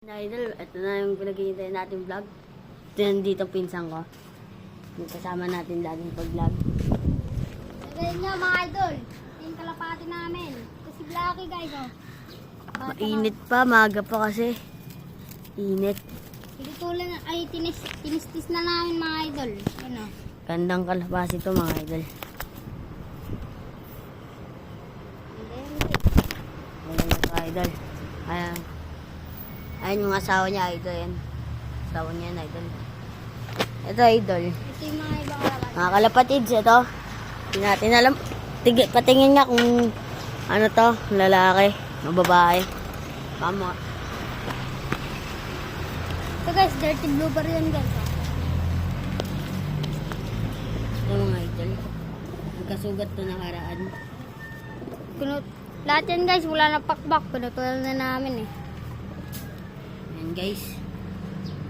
Idol, ito na yung pinaghihintay natin vlog. Ito yung dito pinsan ko. Yung kasama natin laging pag-vlog. Ganyan nyo mga idol. Yung kalapati namin. Kasi Blacky guys oh. Mainit pa, maaga pa kasi. Init. Pinitulan ay tinistis na namin mga idol. Ano? Gandang kalabas ito mga idol. Ayan mga idol. Ayan yung asawa niya, idol yan. Asawa niya yan, idol. Ito, idol. Ito yung mga ibang kalapati. Mga kalapatids, ito. Hindi natin alam. Patingin nga kung ano to, lalaki o babae. Mama. Ito guys, dirty blooper yun guys oh. Ito mga idol. Nagkasugat to nakaraan. Lahat yan guys, wala na pakbak. Pinutulan na namin eh. Ayan guys.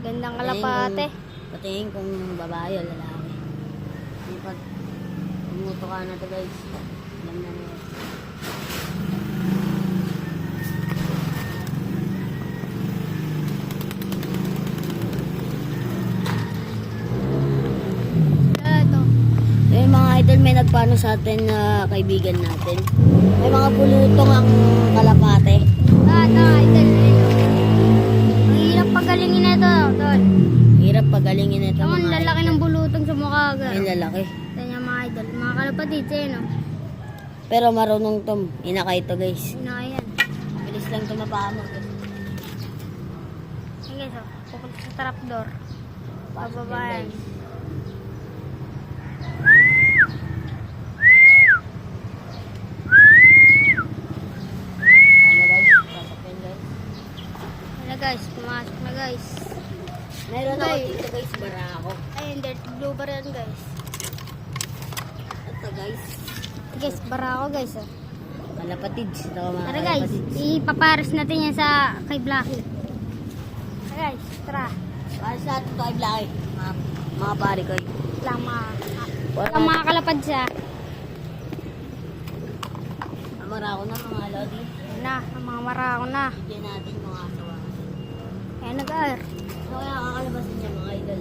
Gandang kalapate. Patingin kung babae o lalaki. Yung pag umuto ka na to guys. Alam na nyo. Ito. Yung mga idol, may nagpano sa atin na kaibigan natin. May mga bulutong ang kalapate. Ito idol. Ang hirap pagalingin na ito. Tol. Hirap pagalingin ito Ang mga lalaki idol. ng bulutong sa mukha. Yung lalaki. Ito niya mga idol. Mga kalapatid eh no. Pero marunong to. Inakay to guys. Inayan. Bilis lang to mapamag. Ayan guys oh. Pupunta sa trapdoor. Pababayan. Ano guys? Pasok yan guys. Ayan guys. Pumasok na guys. Meron ako Guys. dito guys, barako. Ayun, dirty blooper yan guys. Ito guys. Guys, barako guys oh. Kalapatids. Ito mga Tara guys, kalapatids. ipapares natin yan sa kay Blacky. Tara guys, tara. Para sa atin to ay Blacky. Mga pare ko. Lang mga kalapad siya. Amara ko na mga lodi. Ayun na, ang mga marako na. Bigyan natin mga asawa. Ayan nag-air. So kaya kakalabasin niya mga idol.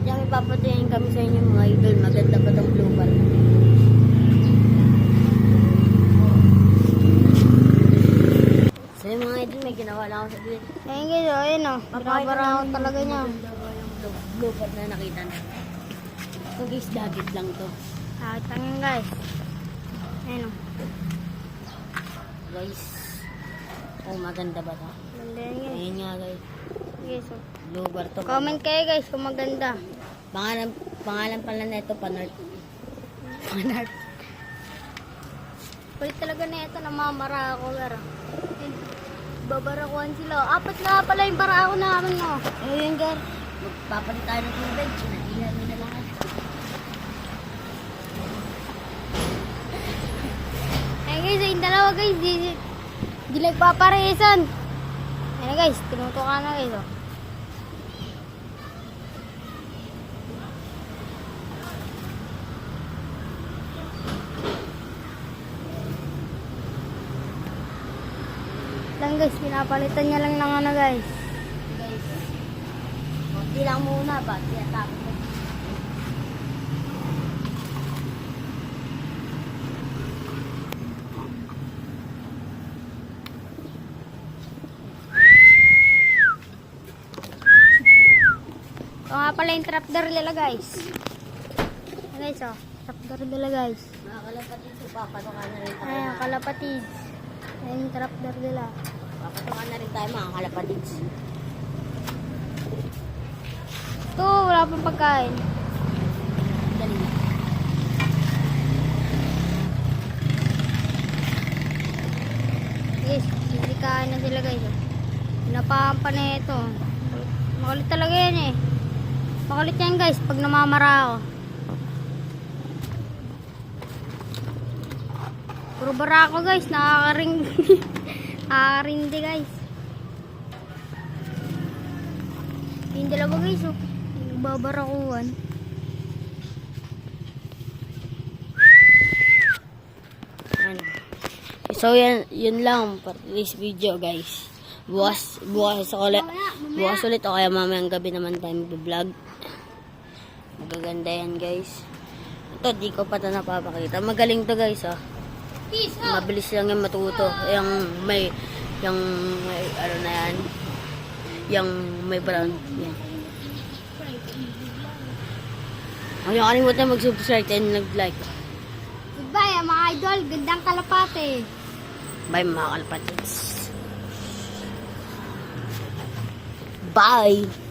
Kaya may papatayin kami sa inyo mga idol. Maganda pa itong blooper. So yung mga idol, may ginawa lang ako sa duwin. Ayun guys, oh, ayun oh. Binabarako talaga niya. Yung blooper na nakita na. So guys, dagit lang to. Tangin guys. Ayun oh. Guys. Oh, maganda ba to? Ganda yan guys. Ayun nga guys. Guys oh. Blooper to. Comment kayo guys kung maganda. Pangalan pala na ito, Panart. Panart. Kulit talaga na ito na mga marako. Babarakuhan sila. Apat na pala yung barako namin no. Ayun gar. Magpapalit tayo ng tubig. Sinahihan nyo na lang. Ayun guys, yung dalawa guys, di nagpaparesan. Ayun guys, tinutukan na guys oh. Lang guys, pinapalitan niya lang ng ano guys. Guys. Kunti lang muna ba? Tiyatak mo. Ito nga pala yung trapdoor nila guys. Ayan guys oh, trapdoor nila guys. Mga kalapatid, so papatukan na rin tayo. Ayan, kalapatid. Ayan yung trapdoor nila. Papatukan na rin tayo mga kalapatid. Ito, wala pang pagkain. Dali na. Guys, hindi kain na sila guys oh. Pinapampa na ito. Makulit talaga yan eh. Makulit yan guys pag namamara ako. Puro bara ako guys, nakakaring nakakarindi guys. Yung dalawa guys oh. Babarakuhan. So, yun lang for this video, guys. Bukas ulit o kaya mamayang gabi naman tayo mag-vlog. Magaganda yan, guys. Ito, di ko pa ito napapakita. Magaling to, guys, oh. Peace out. Mabilis lang yung matuto. Yung may ano na yan. Yung may brown. Yan. Ayaw kalimutan mag-subscribe and nag-like. Goodbye, mga idol. Gandang kalapate. Bye, mga kalapatids. Bye!